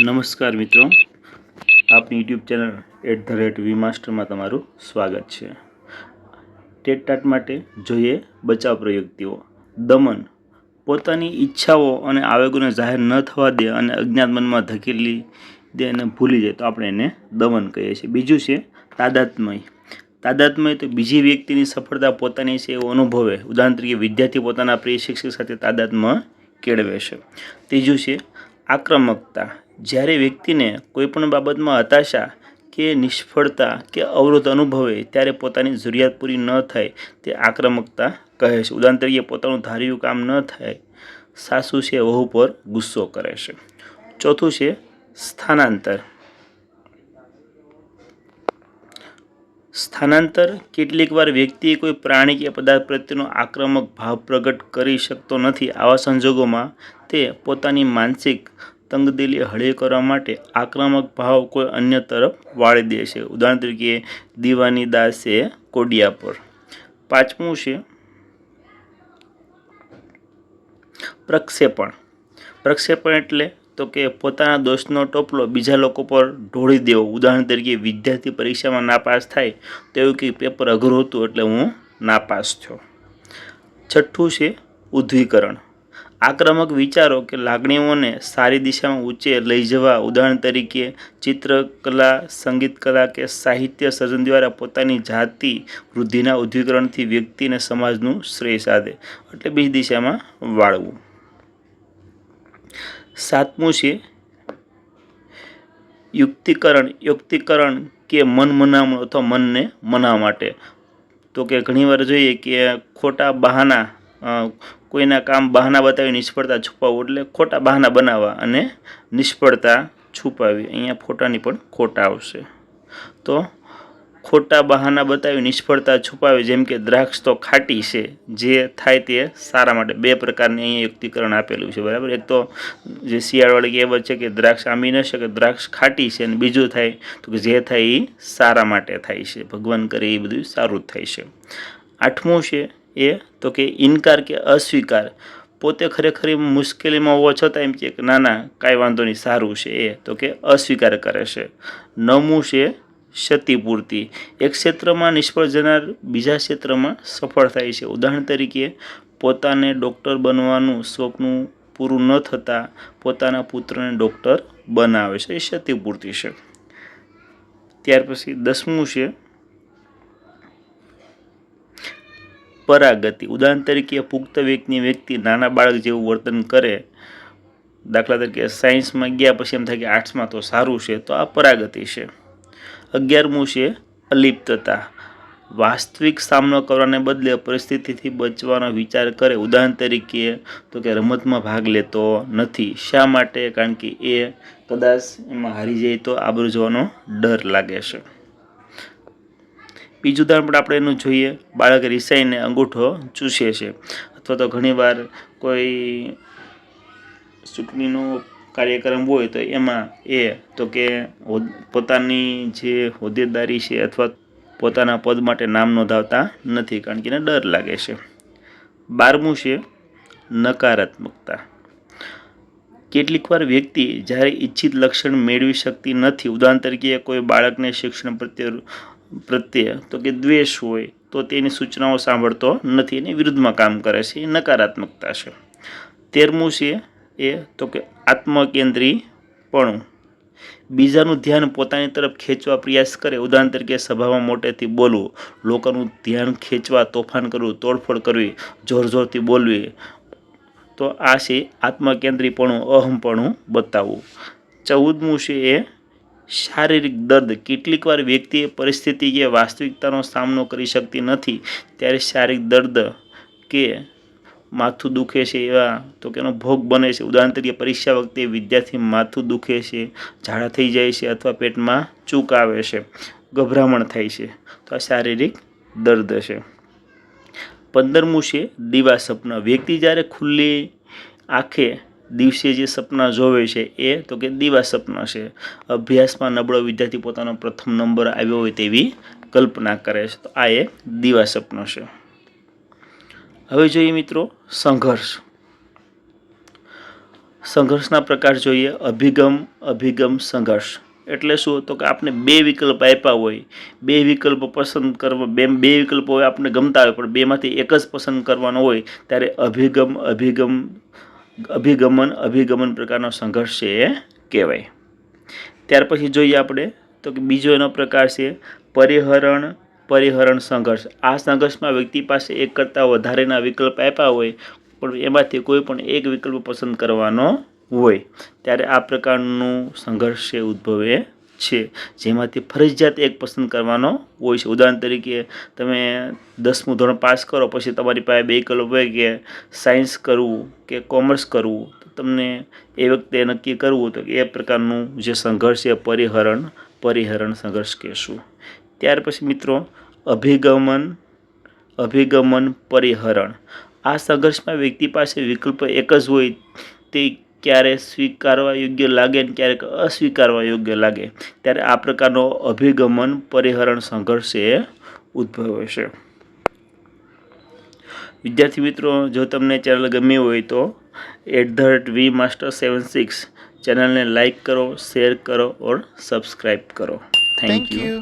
નમસ્કાર મિત્રો, આપની યુટ્યુબ ચેનલ @vmaster માં તમારું સ્વાગત છે। ટેટ ટાટ માટે જોઈએ બચાવ પ્રયુક્તિઓ। દમન, પોતાની ઈચ્છાઓ અને આવેગોને જાહેર ન થવા દે અને અજ્ઞાત મનમાં ધકેલી દે અને ભૂલી જાય તો આપણે એને દમન કહીએ છીએ। બીજું છે તાદાત્મય। તાદાત્મય તો બીજી વ્યક્તિની સફળતા પોતાની છે એવો અનુભવે। ઉદાહરણ તરીકે વિદ્યાર્થી પોતાના પ્રિય શિક્ષક સાથે તાદાત્મ્ય કેળવે છે। ત્રીજું છે આક્રમકતા। જ્યારે વ્યક્તિને કોઈપણ બાબતમાં હતાશા કે નિષ્ફળતા કે અવરોધ અનુભવે ત્યારે પોતાની જરૂરિયાત પૂરી ન થાય તે આક્રમકતા કહે છે। ઉદાહરણ તરીકે પોતાનું ધાર્યું કામ ન થાય, સાસુ છે વહુ પર ગુસ્સો કરે છે। ચોથું છે સ્થાનાંતર। સ્થાનાંતર કેટલીક વાર વ્યક્તિ કોઈ પ્રાણી કે પદાર્થ પ્રત્યેનો આક્રમક ભાવ પ્રગટ કરી શકતો નથી। આવા સંજોગોમાં તે પોતાની માનસિક તંગદિલી હળવી કરવા માટે આક્રમક ભાવ કોઈ અન્ય તરફ વાળી દે છે। ઉદાહરણ તરીકે દીવાની દાસે કોડિયા પર। પાંચમું છે પ્રક્ષેપણ। પ્રક્ષેપણ એટલે તો કે પોતાના દોષનો ટોપલો બીજા લોકો પર ઢોળી દેવો। ઉદાહરણ તરીકે વિદ્યાર્થી પરીક્ષામાં નાપાસ થાય તો એવું કે પેપર અઘરું હતું એટલે હું નાપાસ થયો। છઠ્ઠું છે ઉદ્ધવીકરણ। આક્રમક વિચારો કે લાગણીઓને સારી દિશામાં ઊંચે લઈ જવા। ઉદાહરણ તરીકે ચિત્રકલા, સંગીત કલા કે સાહિત્ય સર્જન દ્વારા પોતાની જાતિ વૃદ્ધિના ઉદ્ધવીકરણથી વ્યક્તિ અને સમાજનું શ્રેય સાધે એટલે બીજી દિશામાં વાળવું। સાતમું છે યુક્તિકરણ। યુક્તિકરણ કે મન મનામણ અથવા મનને મનાવવા માટે। તો કે ઘણીવાર જોઈએ કે ખોટા બહાના, કોઈના કામ બહાના બતાવી નિષ્ફળતા છુપાવવું એટલે ખોટા બહાના બનાવવા અને નિષ્ફળતા છુપાવી। અહીંયા ફોટાની પણ ખોટા આવશે। તો ખોટા બહાના બતાવી નિષ્ફળતા છુપાવી, જેમ કે દ્રાક્ષ તો ખાટી છે, જે થાય તે સારા માટે। બે પ્રકારની અહીંયા યુક્તિકરણ આપેલું છે, બરાબર। એક તો જે શિયાળવાળી કહેવત છે કે દ્રાક્ષ આંબી ન શકે, દ્રાક્ષ ખાટી છે, અને બીજું થાય તો કે જે થાય એ સારા માટે થાય છે, ભગવાન કરે એ બધું સારું જ થાય છે। આઠમું છે એ તો કે ઇનકાર કે અસ્વીકાર। પોતે ખરેખર મુશ્કેલીમાં હોવા છતાં એમ કે ના ના કાંઈ વાંધો નહીં, સારું છે, એ તો કે અસ્વીકાર કરે છે। નવમું છે ક્ષતિપૂર્તિ। એક ક્ષેત્રમાં નિષ્ફળ જનાર બીજા ક્ષેત્રમાં સફળ થાય છે। ઉદાહરણ તરીકે પોતાને ડૉક્ટર બનવાનું સ્વપ્ન પૂરું ન થતાં પોતાના પુત્રને ડૉક્ટર બનાવે છે, એ ક્ષતિપૂર્તિ છે। ત્યાર પછી 10મું છે પરાગતિ। ઉદાહરણ તરીકે પુખ્ત વ્યક્તિ નાના બાળક જેવું વર્તન કરે। દાખલા તરીકે સાયન્સમાં ગયા પછી એમ થાય કે આર્ટ્સમાં તો સારું છે, તો આ પરાગતિ છે। 11મું છે અલિપ્તતા। વાસ્તવિક સામનો કરવાને બદલે પરિસ્થિતિથી બચવાનો વિચાર કરે। ઉદાહરણ તરીકે તો કે રમતમાં ભાગ લેતો નથી। શા માટે? કારણ કે એ કદાચ એમાં હારી જાય તો આબરૂ જવાનો ડર લાગે છે। બીજું ઉદાહરણ પણ આપણે એનું જોઈએ। બાળક રિસાઈને અંગૂઠો ચૂસે છે, અથવા તો ઘણીવાર કોઈ ચૂંટણીનો કાર્યક્રમ હોય તો એમાં એ તો કે પોતાની જે હોદ્દેદારી છે અથવા પોતાના પદ માટે નામ નોંધાવતા નથી, કારણ કે એને ડર લાગે છે। 12મું છે નકારાત્મકતા। કેટલીક વાર વ્યક્તિ જ્યારે ઈચ્છિત લક્ષણ મેળવી શકતી નથી, ઉદાહરણ તરીકે કોઈ બાળકને શિક્ષણ પ્રત્યે તો કે દ્વેષ હોય તો તેની સૂચનાઓ સાંભળતો નથી, એની વિરુદ્ધમાં કામ કરે છે, એ નકારાત્મકતા છે। 13મું છે એ તો કે આત્મકેન્દ્રીપણું। બીજાનું ધ્યાન પોતાની તરફ ખેંચવા પ્રયાસ કરે। ઉદાહરણ તરીકે સભામાં મોટેથી બોલવું, લોકોનું ધ્યાન ખેંચવા, તોફાન કરવું, તોડફોડ કરવી, જોર જોરથી બોલવી, તો આ છે આત્મકેન્દ્રીપણું, અહમપણું બતાવવું। 14મું છે એ શારીરિક દર્દ। કેટલીક વાર વ્યક્તિ પરિસ્થિતિ કે વાસ્તવિકતાનો સામનો કરી શકતી નથી ત્યારે શારીરિક દર્દ કે માથું દુખે છે એવા તો કે એનો ભોગ બને છે। ઉદાહરણ તરીકે પરીક્ષા વખતે વિદ્યાર્થી માથું દુખે છે, ઝાડા થઈ જાય છે, અથવા પેટમાં ચૂક આવે છે, ગભરામણ થાય છે, તો આ શારીરિક દર્દ છે। 15મું છે દીવા સપના। વ્યક્તિ જ્યારે ખુલ્લી આંખે દિવસે જે સપના જોવે છે એ તો કે દીવા સપના છે। અભ્યાસમાં નબળો વિદ્યાર્થી પોતાનો પ્રથમ નંબર આવ્યો હોય તેવી કલ્પના કરે છે, તો આ એક દીવા સપનો છે। હવે જોઈએ મિત્રો સંઘર્ષ। સંઘર્ષના પ્રકાર જોઈએ. અભિગમ સંઘર્ષ એટલે શું? તો કે આપણે બે વિકલ્પ આપ્યા હોય, બે વિકલ્પો પસંદ કરવા, બે વિકલ્પો આપણે ગમતા હોય પણ બેમાંથી એક જ પસંદ કરવાનો હોય ત્યારે અભિગમન પ્રકારનો સંઘર્ષ છે એ કહેવાય. ત્યાર પછી જોઈએ આપણે તો કે બીજો એનો પ્રકાર છે પરિહરણ સંઘર્ષ. આ સંઘર્ષમાં વ્યક્તિ પાસે એક કરતાં વધારેના વિકલ્પ આપ્યા હોય પણ એમાંથી કોઈ પણ એક વિકલ્પ પસંદ કરવાનો હોય ત્યારે આ પ્રકારનું સંઘર્ષ છે ઉદ્ભવે છે, જેમાંથી ફરજિયાત એક પસંદ કરવાનો હોય છે. ઉદાહરણ તરીકે તમે 10મું ધોરણ પાસ કરો પછી તમારી પાસે બે વિકલ્પ હોય કે સાયન્સ કરવું કે કોમર્સ કરવું, તો તમને એ વખતે નક્કી કરવું તો એ પ્રકારનું જે સંઘર્ષ છે પરિહરણ સંઘર્ષ કહેશું. ત્યાર પછી મિત્રો અભિગમન પરિહરણ. આ સંઘર્ષમાં વ્યક્તિ પાસે વિકલ્પ એક જ હોય તે ક્યારે સ્વીકારવા યોગ્ય લાગે ને ક્યારેક અસ્વીકારવા યોગ્ય લાગે ત્યારે આ પ્રકારનો અભિગમન પરિહરણ સંઘર્ષ એ ઉદ્ભવે છે. વિદ્યાર્થી મિત્રો, જો તમને ચેનલ ગમી હોય તો @vmaster76 ચેનલને લાઈક કરો, શેર કરો और सब्सक्राइब करो. Thank you.